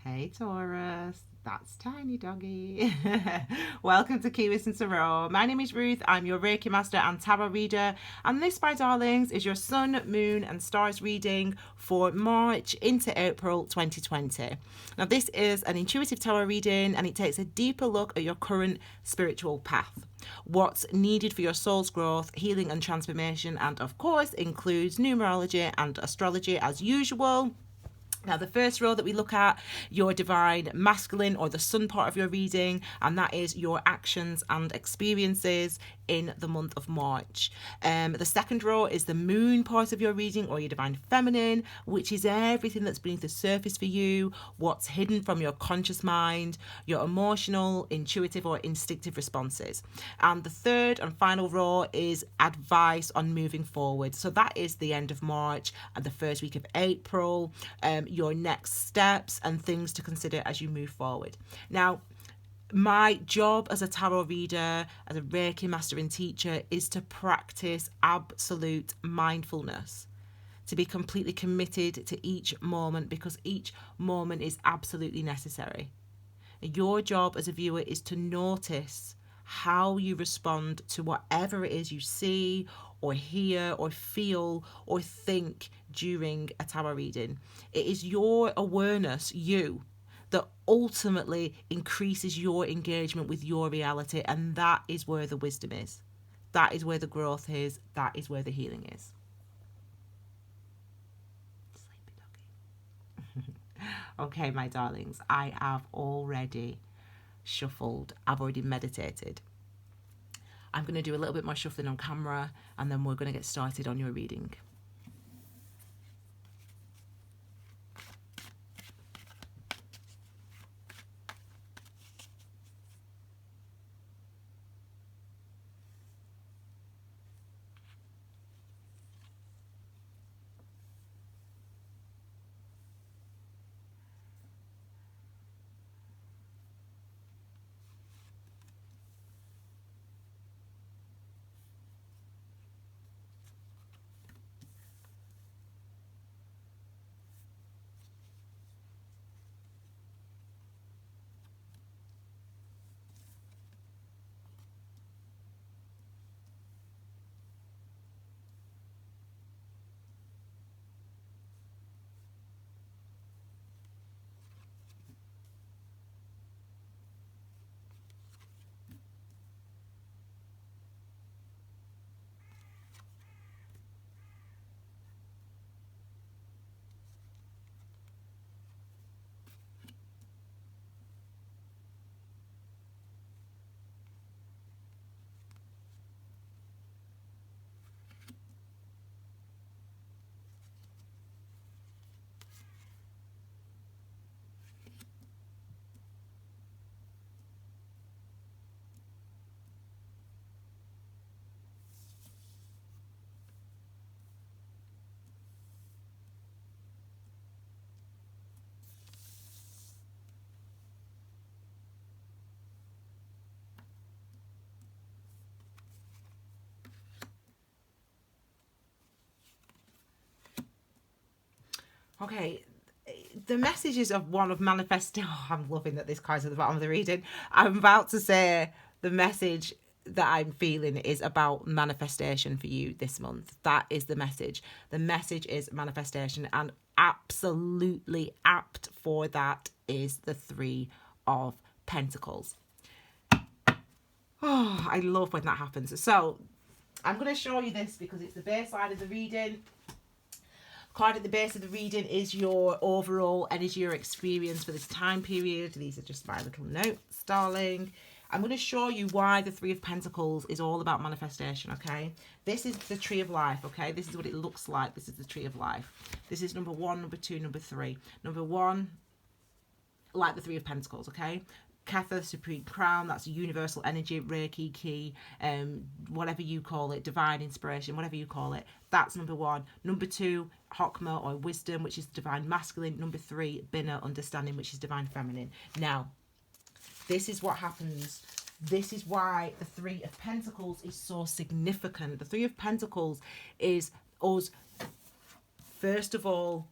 Hey Taurus, that's Tiny Doggy. Welcome to Key Wisdom Tarot. My name is Ruth. I'm your Reiki Master and Tarot reader. And this, my darlings, is your Sun, Moon and Stars reading for March into April 2020. Now, this is an intuitive tarot reading and it takes a deeper look at your current spiritual path. What's needed for your soul's growth, healing and transformation, and of course includes numerology and astrology as usual. Now, the first row that we look at, your divine masculine or the sun part of your reading, and that is your actions and experiences in the month of March. The second row is the moon part of your reading or your divine feminine, which is everything that's beneath the surface for you, what's hidden from your conscious mind, your emotional, intuitive or instinctive responses. And the third and final row is advice on moving forward. So that is the end of March and the first week of April. Your next steps and things to consider as you move forward. Now, my job as a tarot reader, as a Reiki Master and Teacher, is to practice absolute mindfulness, to be completely committed to each moment because each moment is absolutely necessary. Your job as a viewer is to notice how you respond to whatever it is you see or hear or feel or think during a tarot reading. It is your awareness, you, that ultimately increases your engagement with your reality, and that is where the wisdom is. That is where the growth is. That is where the healing is. Sleepy doggy. Okay, my darlings, I have already shuffled. I've already meditated. I'm going to do a little bit more shuffling on camera and then we're going to get started on your reading. Okay, the message is of one of manifesting. Oh, I'm loving that this card's at the bottom of the reading. I'm about to say the message that I'm feeling is about manifestation for you this month. That is the message. The message is manifestation, and absolutely apt for that is the Three of Pentacles. Oh, I love when that happens. So I'm going to show you this because it's the baseline of the reading. Card at the base of the reading is your overall energy or experience for this time period. These are just my little notes, darling. I'm going to show you why the Three of Pentacles is all about manifestation, okay? This is the Tree of Life, okay? This is what it looks like. This is the Tree of Life. This is number 1, number 2, number 3. Number 1, like the Three of Pentacles, okay? Kether, Supreme Crown, that's universal energy, Reiki, key, whatever you call it, divine inspiration, whatever you call it. That's number 1. Number 2, Hokmah or wisdom, which is divine masculine. Number 3, Binah, understanding, which is divine feminine. Now, this is what happens. This is why the Three of Pentacles is so significant. The Three of Pentacles is us, first of all,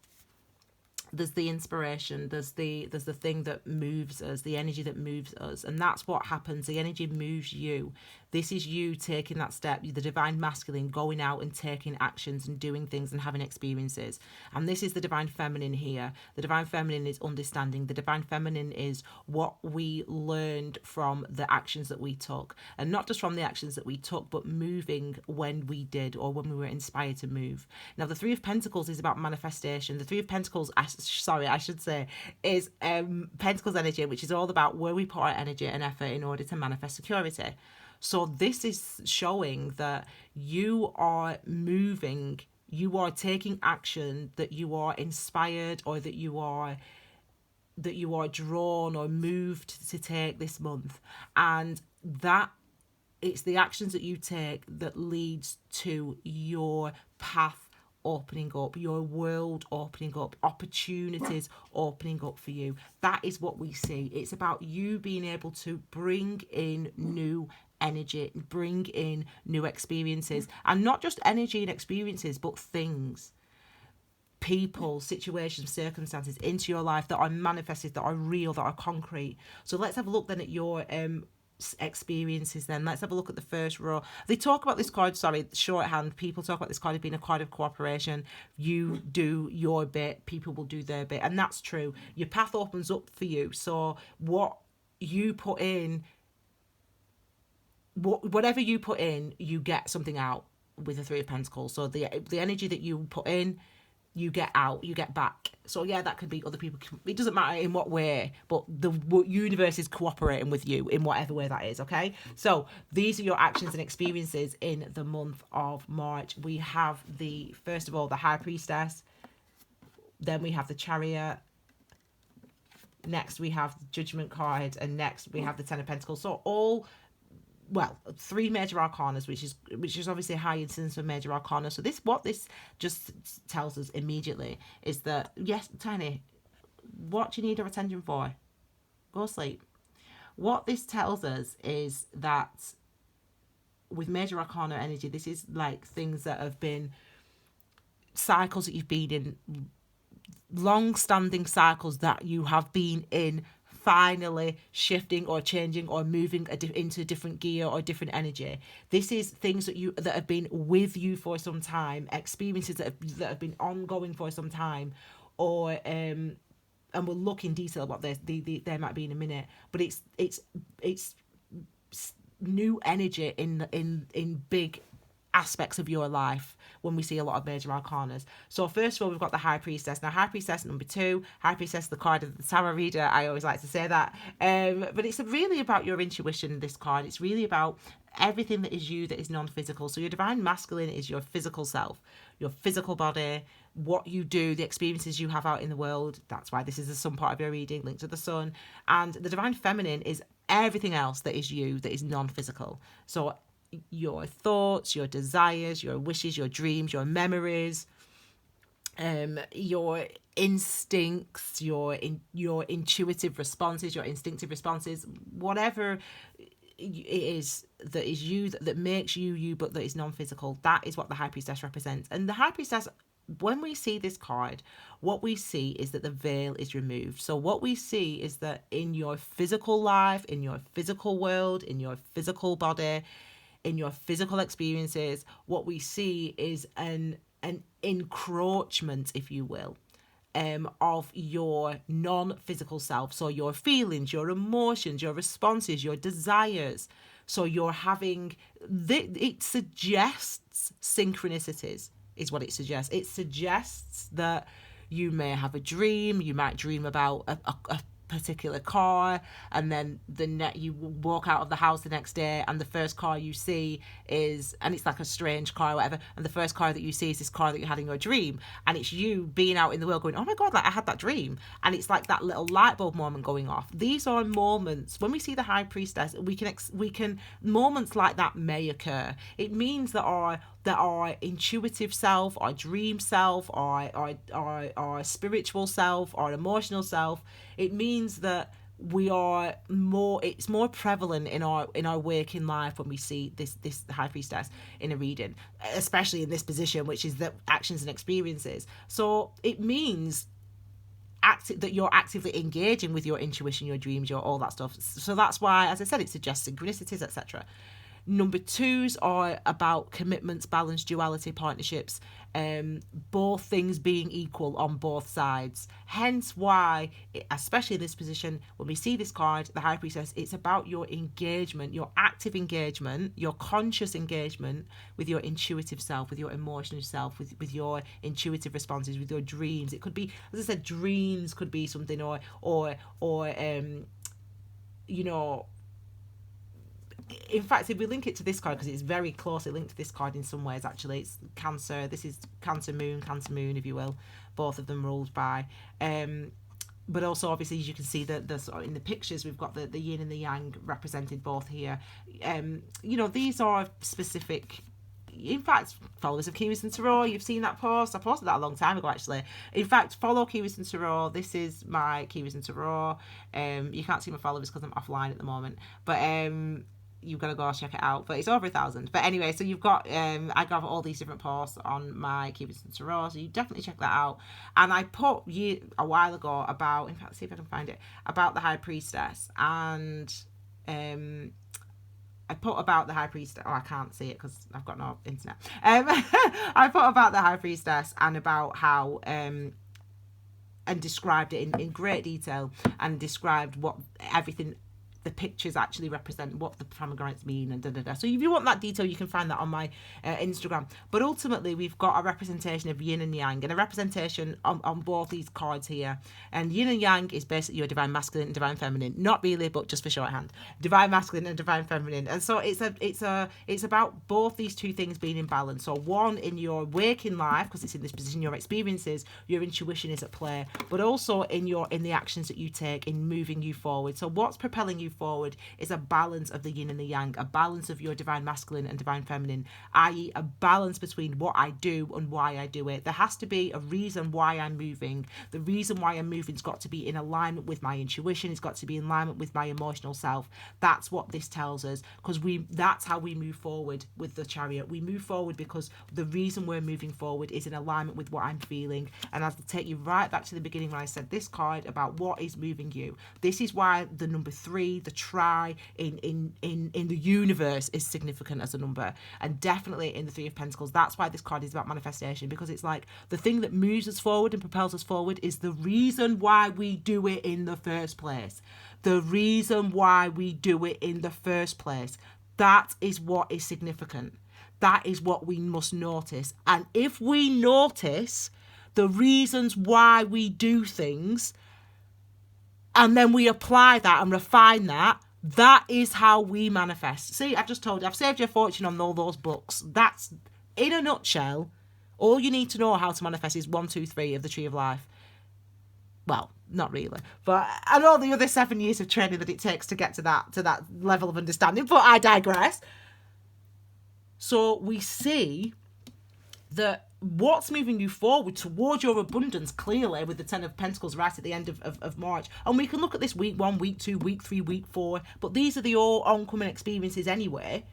there's the inspiration, there's the thing that moves us, the energy that moves us, and that's what happens. The energy moves you. This is you taking that step, the divine masculine going out and taking actions and doing things and having experiences. And this is the divine feminine here. The divine feminine is understanding. The divine feminine is what we learned from the actions that we took, and not just from the actions that we took, but moving when we did, or when we were inspired to move. Now the Three of Pentacles is about manifestation. The Three of Pentacles, I should say, is Pentacles energy, which is all about where we put our energy and effort in order to manifest security. So this is showing that you are moving, you are taking action, that you are inspired, or that you are drawn or moved to take this month. And that it's the actions that you take that leads to your path opening up, your world opening up, opportunities opening up for you. That is what we see. It's about you being able to bring in new energy, bring in new experiences, and not just energy and experiences, but things, people, situations, circumstances into your life that are manifested, that are real, that are concrete. So let's have a look then at your experiences then. Let's have a look at the first row. They talk about this card, shorthand, people talk about this card as being a card of cooperation. You do your bit, people will do their bit, and that's true. Your path opens up for you. So what you put in, whatever you put in, you get something out with the Three of Pentacles. So the energy that you put in, you get out, you get back. So yeah, that could be other people. It doesn't matter in what way, but the universe is cooperating with you in whatever way that is, okay? So these are your actions and experiences in the month of March. We have first of all, the High Priestess. Then we have the Chariot. Next, we have the Judgment card. And next, we have the Ten of Pentacles. So three major arcanas, which is obviously a high incidence of major arcana. So what this just tells us immediately is that, yes, Tiny, what do you need our attention for? Go sleep. What this tells us is that with major arcana energy, this is like things that have been cycles that you've been in, long-standing cycles that you have been in, finally shifting or changing or moving into a different gear or different energy. This is things that have been with you for some time, experiences that have been ongoing for some time, or and we'll look in detail about this. There might be in a minute, but it's new energy in big aspects of your life when we see a lot of major arcanas. So first of all, we've got the High Priestess. Now, High Priestess number 2, High Priestess, the card of the tarot reader. I always like to say that. But it's really about your intuition, this card. It's really about everything that is you that is non-physical. So your divine masculine is your physical self, your physical body, what you do, the experiences you have out in the world. That's why this is the sun part of your reading, linked to the sun. And the divine feminine is everything else that is you, that is non-physical. So your thoughts, your desires, your wishes, your dreams, your memories, your instincts, your intuitive responses, your instinctive responses, whatever it is that is you, that makes you, but that is non-physical. That is what the High Priestess represents. And the High Priestess, when we see this card, what we see is that the veil is removed. So what we see is that in your physical life, in your physical world, in your physical body, in your physical experiences, what we see is an encroachment, if you will, of your non-physical self. So your feelings, your emotions, your responses, your desires. So you're having, it suggests synchronicities, is what it suggests. It suggests that you may have a dream, you might dream about a particular car, and then you walk out of the house the next day and the first car you see is, and it's like a strange car or whatever, and the first car that you see is this car that you had in your dream, and it's you being out in the world going, oh my god, like I had that dream, and it's like that little light bulb moment going off. These are moments when we see the High Priestess, we can moments like that may occur. It means that our intuitive self, our dream self, our spiritual self, our emotional self, it means that it's more prevalent in our waking life when we see this High Priestess in a reading, especially in this position, which is the actions and experiences. So it means that you're actively engaging with your intuition, your dreams, your all that stuff. So that's why, as I said, it suggests synchronicities, etc. Number twos are about commitments, balance, duality, partnerships, both things being equal on both sides. Hence why, especially in this position, when we see this card, the High Priestess, it's about your engagement, your active engagement, your conscious engagement with your intuitive self, with your emotional self, with your intuitive responses, with your dreams. It could be, as I said, dreams could be something, or you know, in fact, if we link it to this card, because it's very closely linked to this card in some ways, actually, it's Cancer. This is Cancer Moon, if you will. Both of them ruled by. But also, obviously, as you can see, in the pictures, we've got the yin and the yang represented both here. These are specific. In fact, followers of Kiwis and Tarot, you've seen that post. I posted that a long time ago, actually. In fact, follow Kiwis and Tarot. This is my Kiwis and Tarot. You can't see my followers because I'm offline at the moment. But you've got to go check it out, but it's over 1,000. But anyway, so you've got I got all these different posts on my Kiwis and Tarot, so you definitely check that out. And I put a while ago about, in fact, see if I can find it, about the High Priestess, and I put about the High Priestess. Oh, I can't see it because I've got no internet. I put about the High Priestess and about how and described it in great detail, and described what everything, the pictures actually represent, what the pomegranates mean, and So if you want that detail, you can find that on my Instagram. But ultimately, we've got a representation of yin and yang, and a representation on both these cards here. And yin and yang is basically your divine masculine and divine feminine. Not really, but just for shorthand. Divine masculine and divine feminine. And so it's about both these two things being in balance. So one, in your waking life, because it's in this position, your experiences, your intuition is at play, but also in the actions that you take in moving you forward. So what's propelling you forward is a balance of the yin and the yang, a balance of your divine masculine and divine feminine, i.e. a balance between what I do and why I do it. There has to be a reason why I'm moving. The reason why I'm moving's got to be in alignment with my intuition. It's got to be in alignment with my emotional self. That's what this tells us, because that's how we move forward with the Chariot. We move forward because the reason we're moving forward is in alignment with what I'm feeling. And I'll take you right back to the beginning when I said this card about what is moving you. This is why the number 3, the try in the universe, is significant as a number, and definitely in the 3 of Pentacles. That's why this card is about manifestation, because it's like the thing that moves us forward and propels us forward is the reason why we do it in the first place. The reason why we do it in the first place. That is what is significant. That is what we must notice. And if we notice the reasons why we do things, and then we apply that and refine that, that is how we manifest. See, I've just told you, I've saved you a fortune on all those books. That's, in a nutshell, all you need to know how to manifest is 1, 2, 3 of the Tree of Life. Well, not really, but and all the other 7 years of training that it takes to get to that level of understanding, but I digress. So we see that what's moving you forward towards your abundance, clearly, with the 10 of Pentacles right at the end of March. And we can look at this week 1, week 2, week 3, week 4, but these are the all oncoming experiences anyway.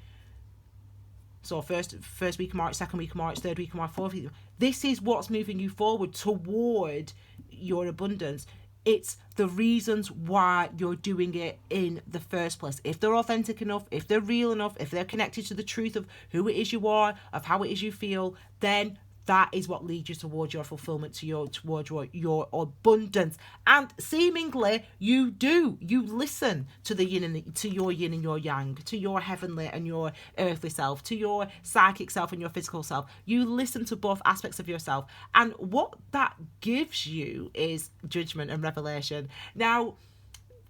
So first week of March, second week of March, third week of March, fourth week. This is what's moving you forward toward your abundance. It's the reasons why you're doing it in the first place. If they're authentic enough, if they're real enough, if they're connected to the truth of who it is you are, of how it is you feel, then that is what leads you towards your fulfillment, towards your abundance. And seemingly you do. You listen to the yin to your yin and your yang, to your heavenly and your earthly self, to your psychic self and your physical self. You listen to both aspects of yourself. And what that gives you is judgment and revelation. Now,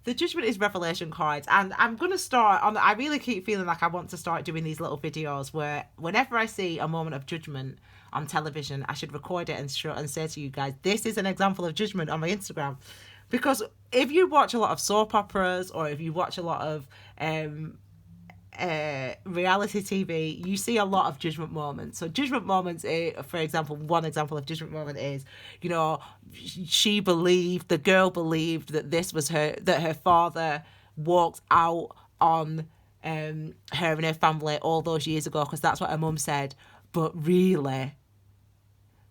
the judgment is revelation cards, and I'm going to start on, I really keep feeling like I want to start doing these little videos where whenever I see a moment of judgment on television, I should record it and say to you guys, this is an example of judgment on my Instagram. Because if you watch a lot of soap operas, or if you watch a lot of reality TV, you see a lot of judgment moments. So judgment moments, for example, one example of judgment moment is, you know, the girl believed that this was that her father walked out on her and her family all those years ago, because that's what her mum said. But really,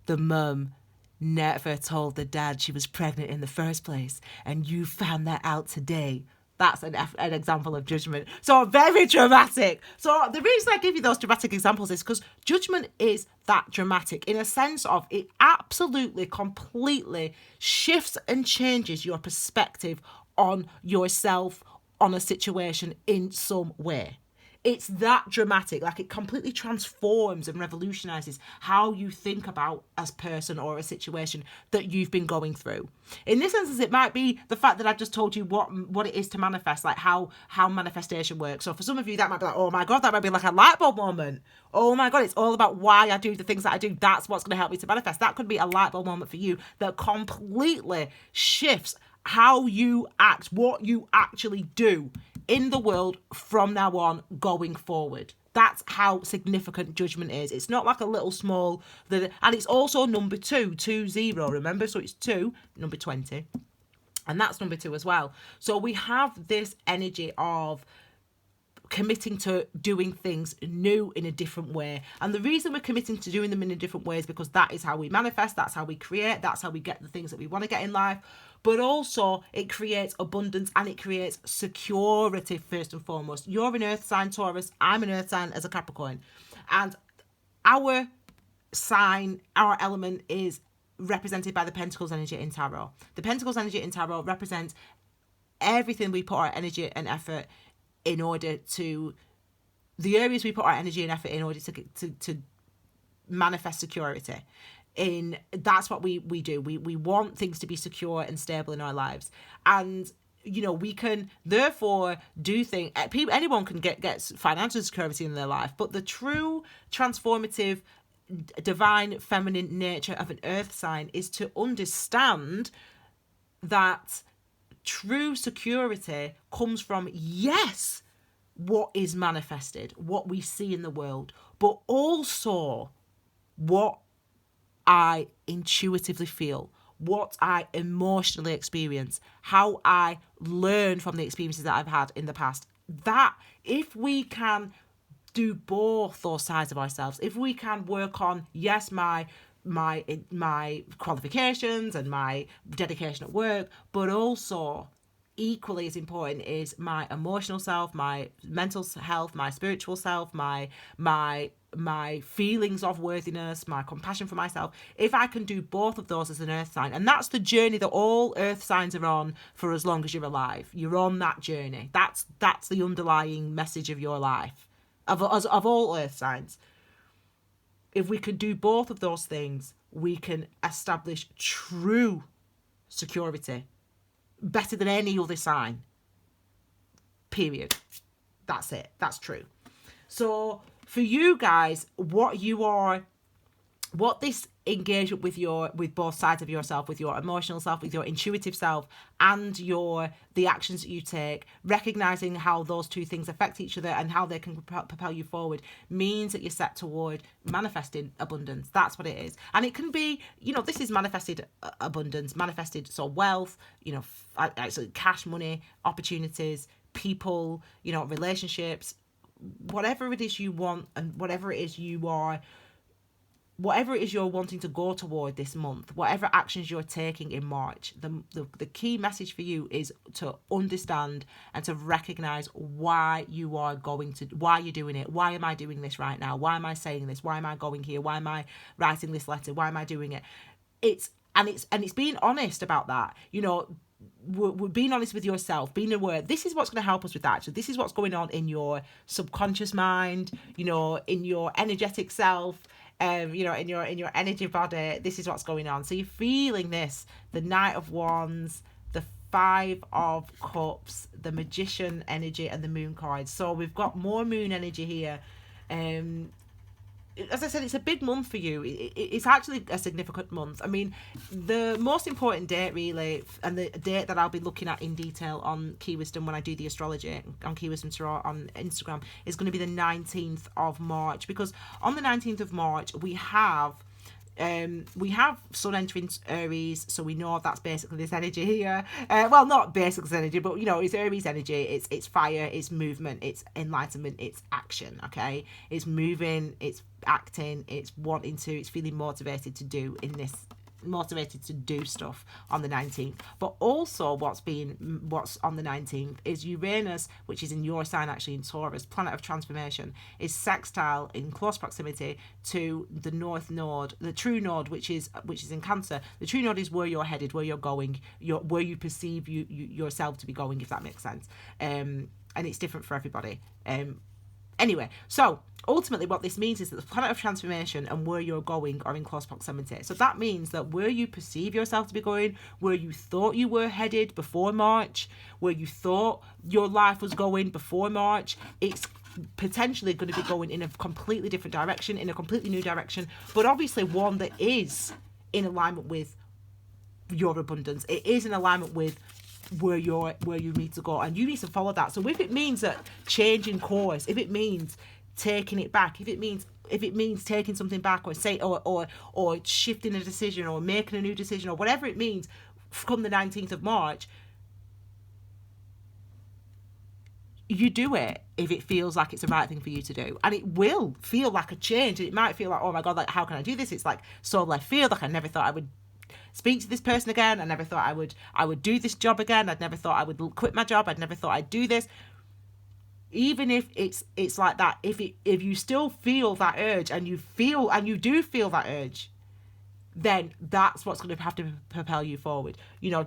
the mum never told the dad she was pregnant in the first place, and you found that out today. That's an example of judgment. So very dramatic. So the reason I give you those dramatic examples is because judgment is that dramatic in a sense of it absolutely, completely shifts and changes your perspective on yourself, on a situation in some way. It's that dramatic. Like, it completely transforms and revolutionizes how you think about a person or a situation that you've been going through. In this instance, it might be the fact that I've just told you what it is to manifest, like how manifestation works. So for some of you, that might be like, oh my God, that might be like a light bulb moment. Oh my God, it's all about why I do the things that I do. That's what's going to help me to manifest. That could be a light bulb moment for you that completely shifts how you act, what you actually do in the world from now on going forward. That's how significant judgment is. It's not like a little small, and it's also number 20, remember? So it's 2, number 20, and that's number 2 as well. So we have this energy of committing to doing things new in a different way. And the reason we're committing to doing them in a different way is because that is how we manifest, that's how we create, that's how we get the things that we want to get in life. But also it creates abundance and it creates security first and foremost. You're an earth sign, Taurus. I'm an earth sign as a Capricorn. And our sign, our element is represented by the Pentacles energy in Tarot. The Pentacles energy in Tarot represents everything we put our energy and effort in order to, the areas we put our energy and effort in order to manifest security. That's what we do. We want things to be secure and stable in our lives. And we can therefore do things. Anyone can get financial security in their life, but the true transformative divine feminine nature of an earth sign is to understand that true security comes from, yes, what is manifested, what we see in the world, but also what I intuitively feel, what I emotionally experience, how I learn from the experiences that I've had in the past. That if we can do both those sides of ourselves, if we can work on, yes, my qualifications and my dedication at work, but also equally as important is my emotional self, my mental health, my spiritual self, my feelings of worthiness, my compassion for myself. If I can do both of those as an earth sign, and that's the journey that all earth signs are on for as long as you're alive. You're on that journey. That's the underlying message of your life, of all earth signs. If we can do both of those things, we can establish true security better than any other sign. Period. That's it. That's true. So for you guys, what this engagement with both sides of yourself, with your emotional self, with your intuitive self, and the actions that you take, recognizing how those two things affect each other and how they can propel you forward, means that you're set toward manifesting abundance. That's what it is. And it can be, this is manifested abundance, manifested wealth, actually cash, money, opportunities, people, relationships, whatever it is you want, and whatever it is you're wanting to go toward this month, whatever actions you're taking in March, the key message for you is to understand and to recognize why you're doing it. Why am I doing this right now? Why am I saying this? Why am I going here? Why am I writing this letter? Why am I doing it? It's being honest about that. We're being honest with yourself, being aware. This is what's going to help us with that. So this is what's going on in your subconscious mind, in your energetic self, in your energy body. This is what's going on. So you're feeling this, the Knight of Wands, the 5 of Cups, the Magician energy, and the Moon card. So we've got more Moon energy here. As I said, it's a big month for you. It's actually a significant month. I mean, the most important date really, and the date that I'll be looking at in detail on Key Wisdom when I do the astrology on Key Wisdom Tarot on Instagram, is going to be the 19th of March. Because on the 19th of March, we have Sun entering Aries, so we know that's basically this energy here. Well, not basically this energy, but it's Aries energy. It's fire, it's movement, it's enlightenment, it's action. Okay, it's moving, it's acting, it's wanting to, it's feeling motivated to do in this motivated to do stuff on the 19th. But also what's on the 19th is Uranus, which is in your sign actually, in Taurus, planet of transformation, is sextile in close proximity to the North Node, the true Node, which is in Cancer. The true Node is where you're headed, where you're going, where you perceive yourself to be going, if that makes sense. And it's different for everybody. Anyway, so ultimately what this means is that the planet of transformation and where you're going are in close proximity. So that means that where you perceive yourself to be going, where you thought you were headed before March, where you thought your life was going before March, it's potentially going to be going in a completely different direction, in a completely new direction, but obviously one that is in alignment with your abundance. It is in alignment with where you need to go, and you need to follow that. So if it means that changing course, if it means taking it back, if it means taking something back, or shifting a decision, or making a new decision, or whatever it means, come the 19th of March, you do it if it feels like it's the right thing for you to do. And it will feel like a change. It might feel like, oh my God, like, how can I do this? It's like so left field. Like, I never thought I would speak to this person again. I never thought I would do this job again. I'd never thought I would quit my job. I'd never thought I'd do this. Even if it's like that, if you still feel that urge, and you do feel that urge, then that's what's going to have to propel you forward.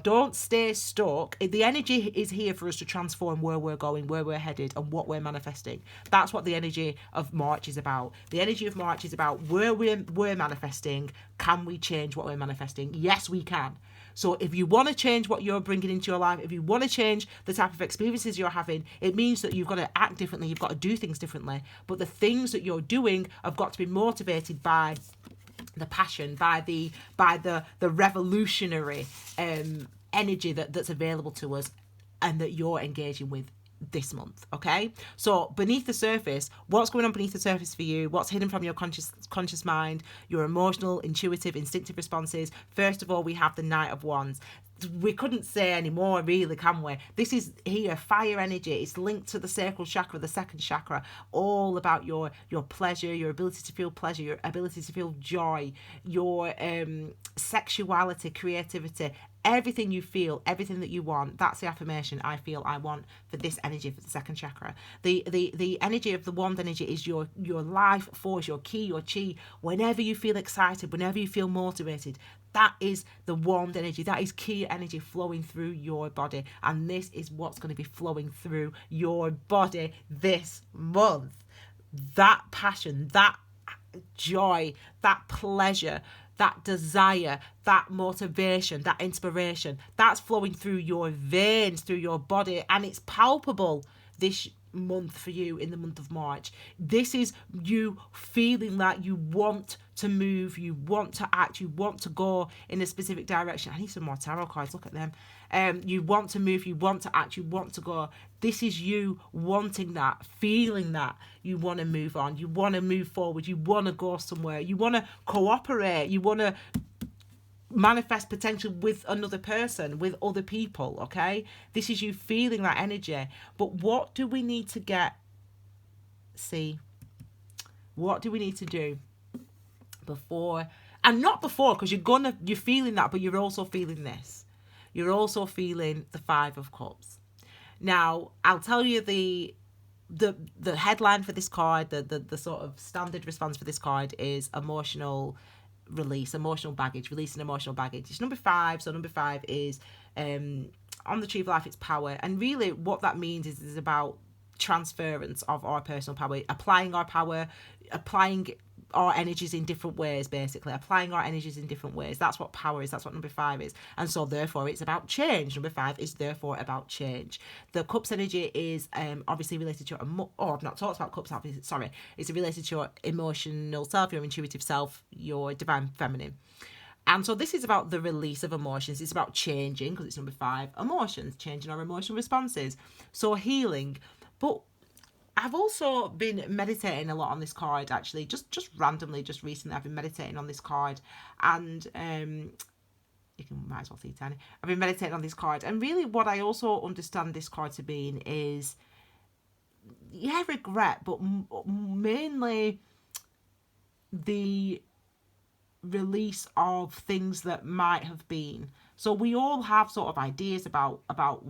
Don't stay stuck. The energy is here for us to transform where we're going, where we're headed, and what we're manifesting. That's what the energy of March is about. The energy of March is about where we're manifesting. Can we change what we're manifesting? Yes, we can. So if you want to change what you're bringing into your life, if you want to change the type of experiences you're having, it means that you've got to act differently. You've got to do things differently. But the things that you're doing have got to be motivated by the passion, by the revolutionary energy that's available to us, and that you're engaging with this month. Okay, so beneath the surface, what's going on beneath the surface for you? What's hidden from your conscious mind? Your emotional, intuitive, instinctive responses. First of all, we have the Knight of Wands. We couldn't say any more, really, can we? This is here, fire energy. It's linked to the sacral chakra, the second chakra, all about your pleasure, your ability to feel pleasure, your ability to feel joy, your sexuality, creativity, everything you feel, everything that you want. That's the affirmation I feel I want for this energy, for the second chakra. The energy of the wand energy is your life force, your ki, your chi. Whenever you feel excited, whenever you feel motivated, that is the wand energy. That is ki energy flowing through your body. And this is what's going to be flowing through your body this month. That passion, that joy, that pleasure, that desire, that motivation, that inspiration, that's flowing through your veins, through your body, and it's palpable this month for you in the month of March. This is you feeling that you want to move, you want to act, you want to go in a specific direction. I need some more tarot cards, look at them. You want to move, you want to act, you want to go. This is you wanting that, feeling that you want to move on, you want to move forward, you want to go somewhere, you want to cooperate, you want to manifest potential with another person, with other people, okay? This is you feeling that energy. But what do we need to what do we need to do before, and not before, because you're feeling that, but you're also feeling this. You're also feeling the Five of Cups. Now, I'll tell you the headline for this card, the sort of standard response for this card is emotional release, emotional baggage, releasing emotional baggage. It's number 5, so number 5 is on the Tree of Life, it's power. And really what that means is about transference of our personal power, applying our power, applying our energies in different ways, basically applying our energies in different ways. That's what power is, that's what number 5 is. And so therefore it's about change. Number 5 is therefore about change. The Cups energy is obviously related to your I've not talked about Cups, sorry, it's related to your emotional self, your intuitive self, your divine feminine. And so this is about the release of emotions. It's about changing, because it's number 5, emotions, changing our emotional responses, so healing. But I've also been meditating a lot on this card, actually, just randomly, just recently. I've been meditating on this card, and might as well see Tiny. I've been meditating on this card, and really what I also understand this card to be is, regret, but mainly the release of things that might have been. So we all have sort of ideas about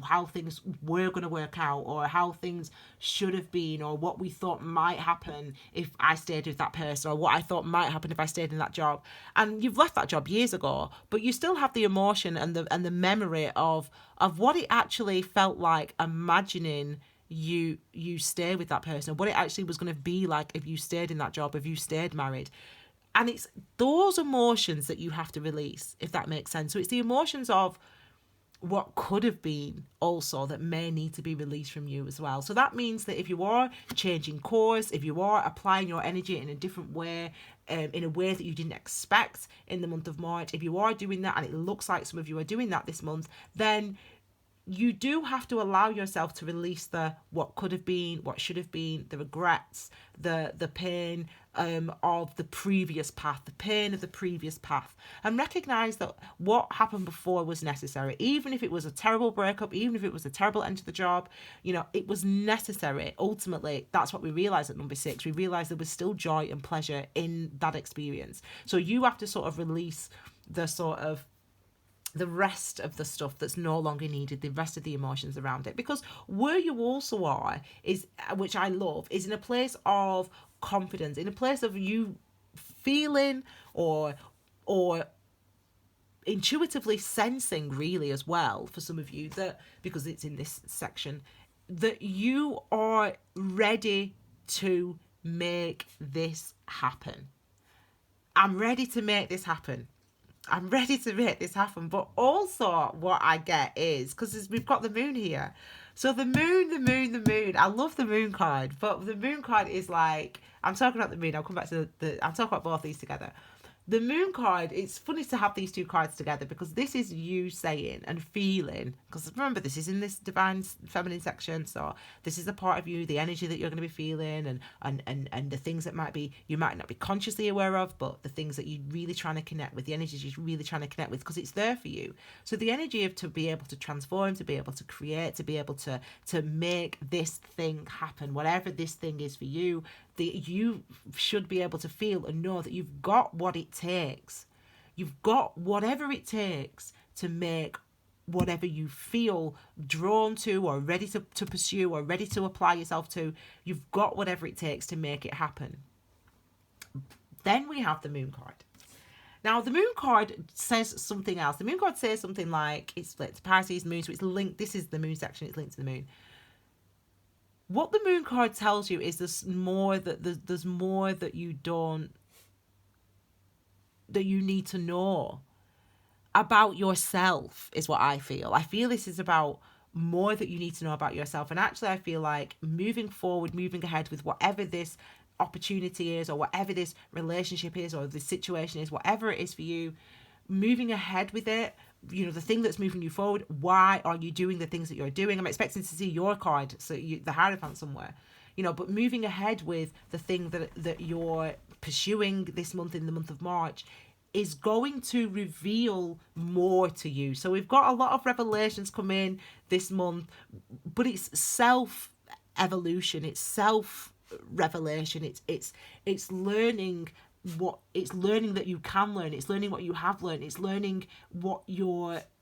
how things were going to work out, or how things should have been, or what we thought might happen if I stayed with that person, or what I thought might happen if I stayed in that job. And you've left that job years ago, but you still have the emotion and the memory of what it actually felt like imagining you stay with that person, what it actually was going to be like if you stayed in that job, if you stayed married. And it's those emotions that you have to release, if that makes sense. So it's the emotions of what could have been also that may need to be released from you as well. So that means that if you are changing course, if you are applying your energy in a different way, in a way that you didn't expect in the month of March, if you are doing that, and it looks like some of you are doing that this month, then you do have to allow yourself to release the what could have been, what should have been, the regrets, the pain of the previous path, the pain of the previous path, and recognize that what happened before was necessary. Even if it was a terrible breakup, even if it was a terrible end to the job, it was necessary. Ultimately, that's what we realize at number 6. We realize there was still joy and pleasure in that experience. So you have to sort of release the rest of the stuff that's no longer needed, the rest of the emotions around it. Because where you also are is, which I love, is in a place of confidence, in a place of you feeling or intuitively sensing, really, as well, for some of you, that, because it's in this section, that you are ready to make this happen. I'm ready to make this happen. I'm ready to make this happen. But also what I get is, because we've got the moon here. So the moon, I love the moon card, but the moon card is like, I'm talking about the moon, I'll come back to I'm talking about both these together. The moon card, it's funny to have these two cards together, because this is you saying and feeling, because remember, this is in this divine feminine section, so this is the part of you, the energy that you're going to be feeling, and the things that you might not be consciously aware of, but the things that you're really trying to connect with, the energies you're really trying to connect with, because it's there for you. So the energy of to be able to transform, to be able to create, to be able to make this thing happen, whatever this thing is for you, you should be able to feel and know that you've got what it takes. You've got whatever it takes to make whatever you feel drawn to, or ready to pursue, or ready to apply yourself to. You've got whatever it takes to make it happen. Then we have the moon card. Now, the moon card says something else. The moon card says something like, it's Pisces moon, so it's linked. This is the moon section, it's linked to the moon. What the moon card tells you is there's more that you need to know about yourself, is what I feel. I feel this is about more that you need to know about yourself. And actually, I feel like moving forward, moving ahead with whatever this opportunity is, or whatever this relationship is, or this situation is, whatever it is for you, moving ahead with it, the thing that's moving you forward. Why are you doing the things that you're doing? I'm expecting to see your card, so the Hierophant somewhere, but moving ahead with the thing that you're pursuing this month, in the month of March, is going to reveal more to you. So we've got a lot of revelations come in this month, but it's self-evolution, it's self-revelation, it's learning that you can learn, it's learning what you have learned, it's learning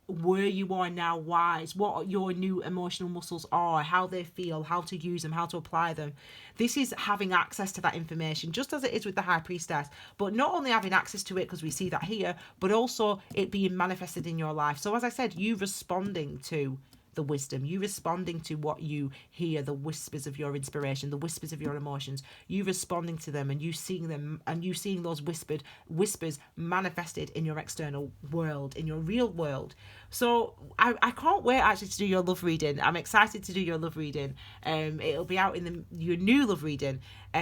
where you are now wise, what your new emotional muscles are, how they feel, how to use them, how to apply them. This is having access to that information, just as it is with the High Priestess, but not only having access to it because we see that here, but also it being manifested in your life. So as I said, you responding to the wisdom, you responding to what you hear, the whispers of your inspiration, the whispers of your emotions, you responding to them, and you seeing them, and you seeing those whispers manifested in your external world, in your real world. So I can't wait actually to do your love reading. I'm excited to do your love reading. It'll be out in your new love reading.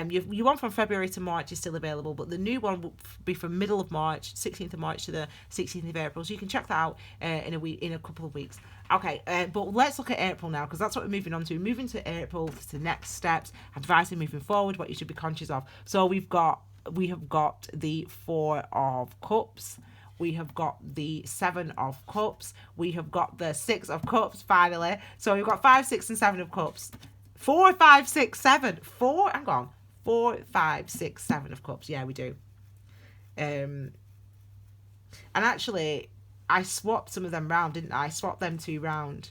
Your one from February to March is still available, but the new one will be from middle of March, 16th of March to the 16th of April. So you can check that out in a couple of weeks. Okay, but let's look at April now, because that's what we're moving on to. Moving to April, to the next steps, advice moving forward, what you should be conscious of. So we have got the 4 of Cups. We have got the 7 of Cups. We have got the 6 of Cups, finally. So we've got 5, 6, and 7 of Cups. 4, 5, 6, 7. 4, 5, 6, 7 of Cups. Yeah, we do. And actually, I swapped some of them round, didn't I? I swapped them 2 round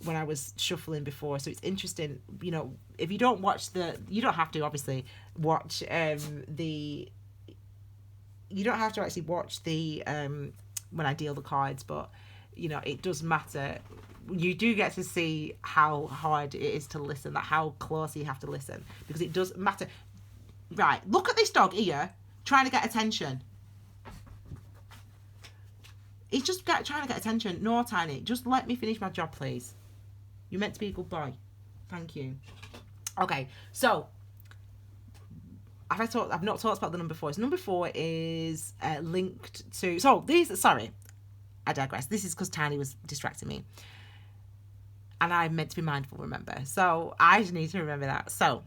when I was shuffling before. So it's interesting, you know, if you don't watch you don't have to obviously watch you don't have to actually watch the when I deal the cards, but you know, it does matter. You do get to see how hard it is to listen, that how close you have to listen, because it does matter. Right, look at this dog here trying to get attention. He's just trying to get attention. No, Tiny, just let me finish my job, please. You're meant to be a good boy. Thank you. Okay, so I've not talked about the number 4. So number 4 is linked to. So these. Sorry, I digress. This is because Tiny was distracting me, and I'm meant to be mindful. Remember, so I just need to remember that. So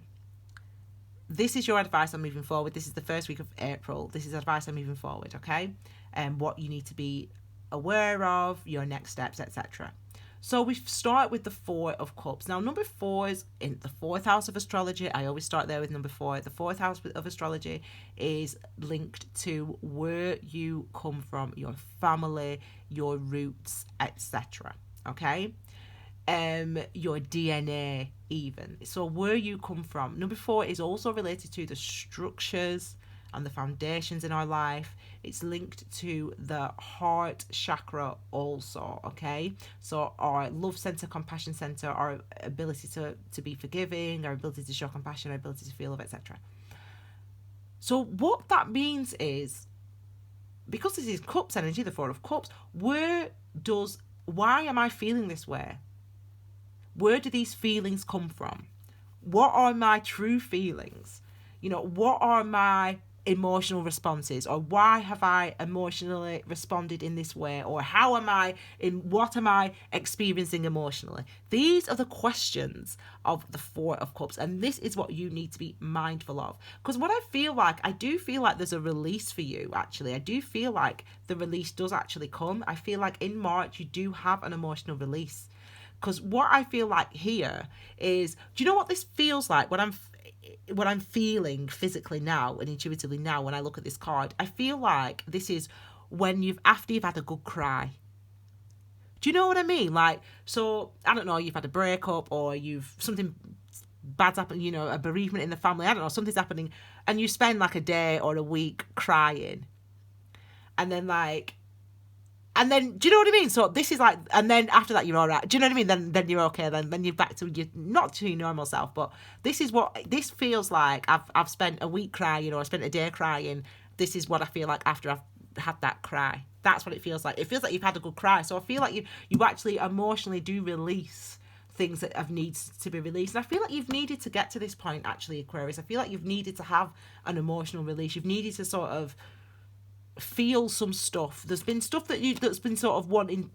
this is your advice on moving forward. This is the first week of April. This is advice on moving forward. Okay, and what you need to be aware of, your next steps, etc. So we start with the 4 of Cups. Now, number 4 is in the 4th house of astrology. I always start there with number 4. The 4th house of astrology is linked to where you come from, your family, your roots, etc. Okay? Your DNA even. So where you come from. Number 4 is also related to the structures and the foundations in our life. It's linked to the heart chakra also, okay? So our love center, compassion center, our ability to be forgiving, our ability to show compassion, our ability to feel love, etc. So what that means is, because this is Cups energy, the 4 of Cups, why am I feeling this way? Where do these feelings come from? What are my true feelings? You know, what are my emotional responses, or why have I emotionally responded in this way, or what am I experiencing emotionally? These are the questions of the 4 of Cups, and this is what you need to be mindful of. Because what I do feel like there's a release for you. Actually, I do feel like the release does actually come. I feel like in March you do have an emotional release. Because what I feel like here is, do you know what this feels like when I'm feeling physically now and intuitively now when I look at this card? I feel like this is after you've had a good cry. Do you know what I mean? Like, so, I don't know, you've had a breakup, or something bad's happened, you know, a bereavement in the family, I don't know, something's happening, and you spend like a day or a week crying. And then, do you know what I mean? So this is like, and then after that, you're all right. Do you know what I mean? Then you're okay. Then you're back to your, not to your normal self. But this is what this feels like. I've spent a week crying, or I spent a day crying. This is what I feel like after I've had that cry. That's what it feels like. It feels like you've had a good cry. So I feel like you actually emotionally do release things that have needed to be released. And I feel like you've needed to get to this point, actually, Aquarius. I feel like you've needed to have an emotional release. You've needed to sort of feel some stuff. There's been stuff that's been sort of wanting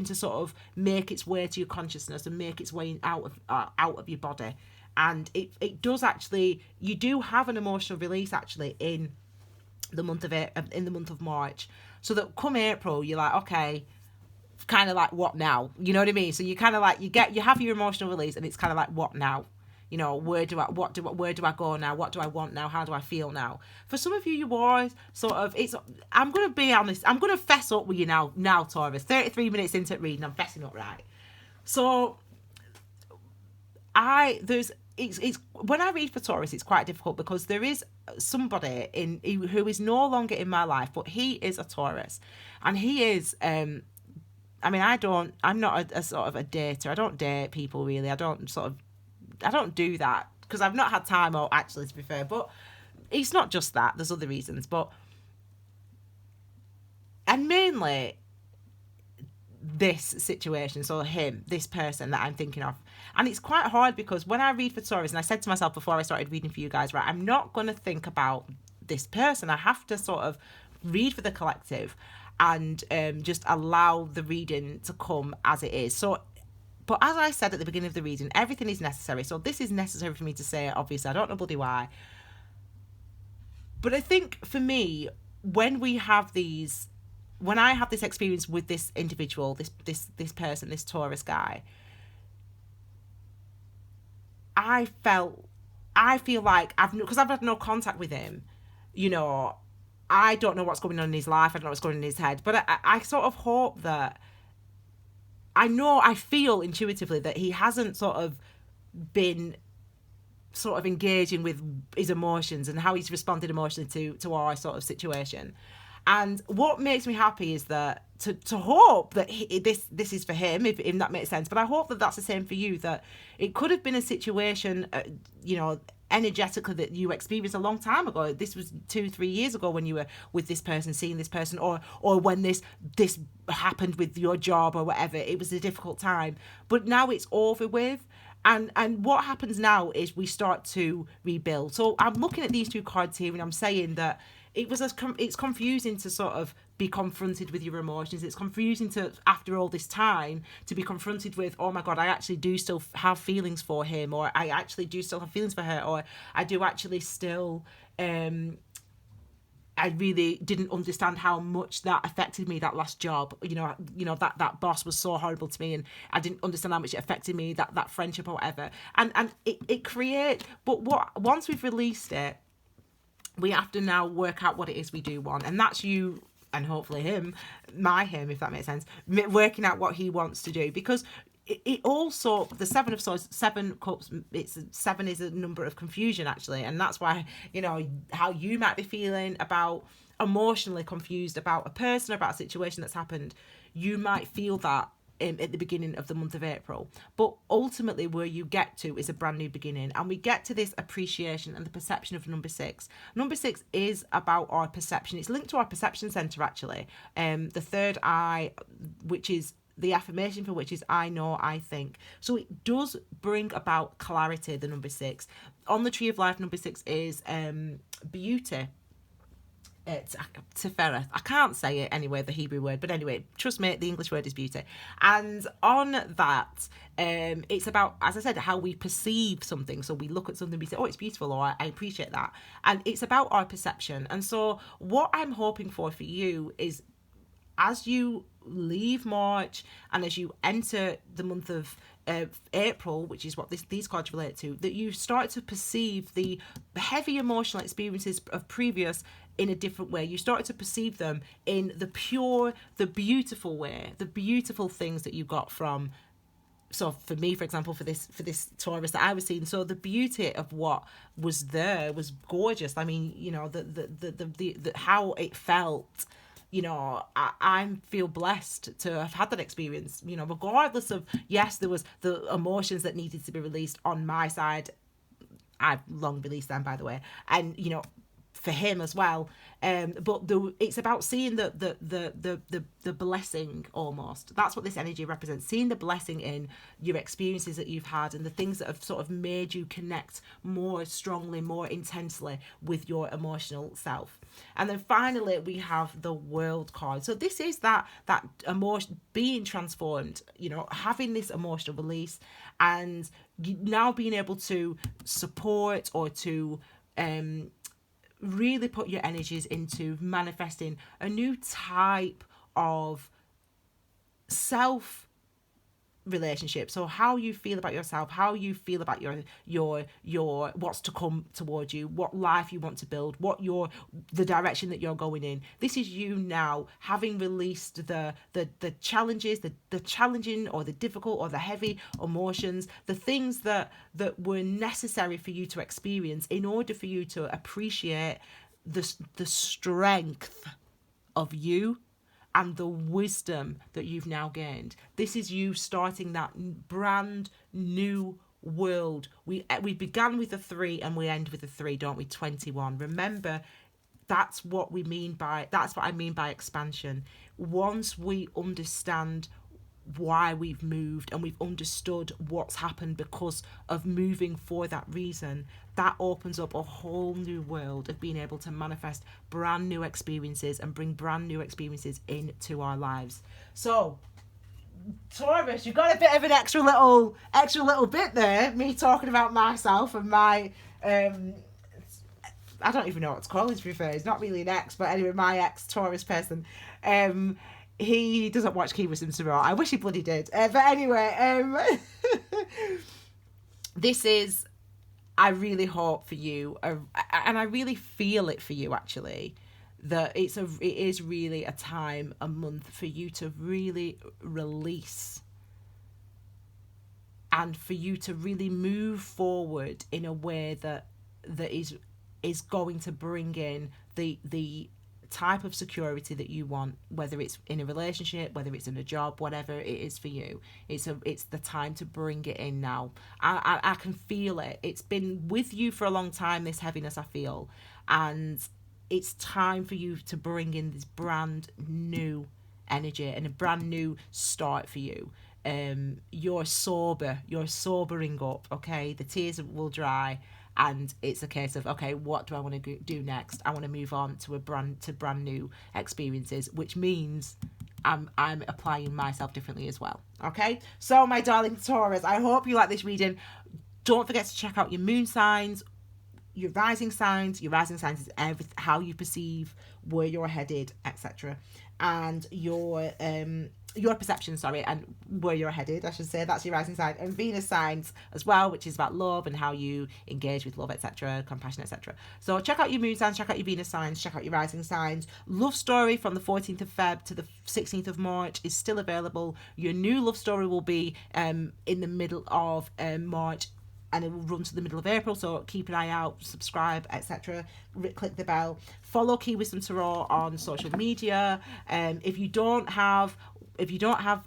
to sort of make its way to your consciousness and make its way out of your body. And it does actually, you do have an emotional release actually in the month of March. So that come April, you're like, okay, kind of like, what now? You know what I mean? So you kind of like, you have your emotional release, and it's kind of like, what now? You know, where do I go now? What do I want now? How do I feel now? For some of you, you are sort of, I'm going to be honest, I'm going to fess up with you now, Taurus. 33 minutes into reading, I'm fessing up, right? So, it's when I read for Taurus, it's quite difficult, because there is somebody who is no longer in my life, but he is a Taurus, and he is, I'm not a sort of a dater. I don't date people, really. I don't do that because I've not had time, or actually, to be fair, but it's not just that. There's other reasons, and mainly this situation. So this person that I'm thinking of. And it's quite hard, because when I read for Taurus, and I said to myself before I started reading for you guys, right, I'm not going to think about this person. I have to sort of read for the collective and just allow the reading to come as it is. So, but as I said at the beginning of the reading, everything is necessary. So this is necessary for me to say, obviously. I don't know bloody why. But I think for me, when I have this experience with this individual, this person, this Taurus guy, I feel like because I've had no contact with him, you know, I don't know what's going on in his life. I don't know what's going on in his head. But I sort of hope that, I feel intuitively that he hasn't sort of been sort of engaging with his emotions and how he's responded emotionally to our sort of situation. And what makes me happy is that to hope that this is for him, if that makes sense. But I hope that that's the same for you, that it could have been a situation, energetically, that you experienced a long time ago. This was 2-3 years ago when you were with this person, seeing this person, or when this happened with your job or whatever. It was a difficult time, but now it's over with. And what happens now is we start to rebuild. So I'm looking at these two cards here, and I'm saying that it's confusing to sort of be confronted with your emotions. It's confusing to, after all this time, to be confronted with, oh my God, I actually do still have feelings for him, or I actually do still have feelings for her, or I do actually still, I really didn't understand how much that affected me, that last job. That boss was so horrible to me, and I didn't understand how much it affected me, that friendship or whatever. And it creates, but once we've released it, we have to now work out what it is we do want. And that's you, and hopefully him, if that makes sense, working out what he wants to do. Because it also, the Seven of Swords, 7 cups, seven is a number of confusion, actually. And that's why, how you might be feeling about, emotionally confused about a person, about a situation that's happened. You might feel that at the beginning of the month of April. But ultimately where you get to is a brand new beginning. And we get to this appreciation and the perception of number 6. Number 6 is about our perception. It's linked to our perception center, actually. The third eye, which is the affirmation for which is I know, I think. So it does bring about clarity, the number 6. On the Tree of Life, number 6 is beauty. It's Tifereth. I can't say it anyway, the Hebrew word, but anyway, trust me, the English word is beauty. And on that, it's about, as I said, how we perceive something. So we look at something, we say, oh, it's beautiful, or I appreciate that. And it's about our perception. And so what I'm hoping for you is, as you leave March and as you enter the month of April, which is what these cards relate to, that you start to perceive the heavy emotional experiences of previous in a different way. You start to perceive them in the pure, the beautiful way, the beautiful things that you got from. So for me, for example, for this Taurus that I was seeing, so the beauty of what was there was gorgeous. I mean, the how it felt. I feel blessed to have had that experience, regardless of, yes, there was the emotions that needed to be released on my side. I've long released them, by the way. And, for him as well. But it's about seeing the blessing almost. That's what this energy represents. Seeing the blessing in your experiences that you've had and the things that have sort of made you connect more strongly, more intensely with your emotional self. And then finally, we have the World card. So this is that emotion being transformed, having this emotional release and now being able to support or to really put your energies into manifesting a new type of self relationship. So how you feel about yourself, how you feel about your what's to come towards you, what life you want to build, the direction that you're going in. This is you now having released the challenges, the challenging or the difficult or the heavy emotions, the things that were necessary for you to experience in order for you to appreciate the strength of you and the wisdom that you've now gained. This is you starting that brand new world. We began with a 3 and we end with a 3, don't we? 21. Remember, that's what I mean by expansion. Once we understand why we've moved and we've understood what's happened because of moving for that reason, that opens up a whole new world of being able to manifest brand new experiences and bring brand new experiences into our lives. So Taurus, you got a bit of an extra little bit there, me talking about myself and my I don't even know what to call it, to be fair. He's not really an ex, but anyway, my ex Taurus person. He doesn't watch Key Wisdom Tarot. I wish he bloody did. But anyway, this is, I really hope for you, and I really feel it for you actually, that it is really a time, a month for you to really release and for you to really move forward in a way that is going to bring in the type of security that you want, whether it's in a relationship, whether it's in a job, whatever it is for you. It's the time to bring it in now. I can feel it. It's been with you for a long time, this heaviness, I feel, and it's time for you to bring in this brand new energy and a brand new start for you. You're sobering up, okay? The tears will dry, and it's a case of, okay, what do I want to do next? I want to move on to brand new experiences, which means I'm applying myself differently as well. Okay, so my darling Taurus, I hope you like this reading. Don't forget to check out your moon signs, your rising signs. Your rising signs is how you perceive where you're headed, etc., and your perception, and where you're headed, I should say. That's your rising sign. And Venus signs as well, which is about love and how you engage with love, etc., compassion, etc. So check out your moon signs, check out your Venus signs, check out your rising signs. Love story from the 14th of Feb to the 16th of March is still available. Your new love story will be in the middle of March, and it will run to the middle of April, so keep an eye out, subscribe, etc. Click the bell. Follow Key Wisdom Tarot on social media. If you don't have Facebook, if you don't have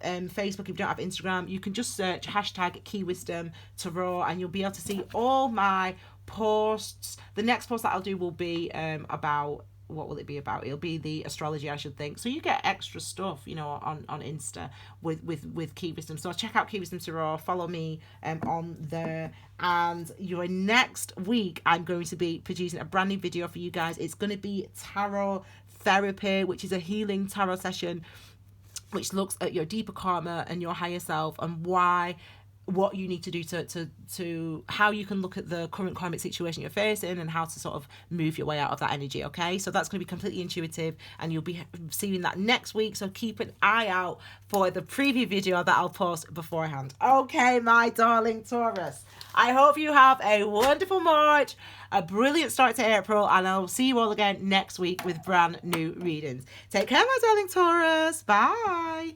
Instagram, you can just search hashtag Key Wisdom Tarot, and you'll be able to see all my posts. The next post that I'll do will be about, what will it be about? It'll be the astrology, I should think. So you get extra stuff, on Insta with Key Wisdom. So check out Key Wisdom Tarot. Follow me on there. And your next week, I'm going to be producing a brand new video for you guys. It's going to be tarot therapy, which is a healing tarot session, which looks at your deeper karma and your higher self, and what you need to do to how you can look at the current karmic situation you're facing and how to sort of move your way out of that energy. Okay, so that's going to be completely intuitive, and you'll be seeing that next week, so keep an eye out for the preview video that I'll post beforehand. Okay, my darling Taurus, I hope you have a wonderful March, a brilliant start to April, and I'll see you all again next week with brand new readings. Take care, my darling Taurus. Bye.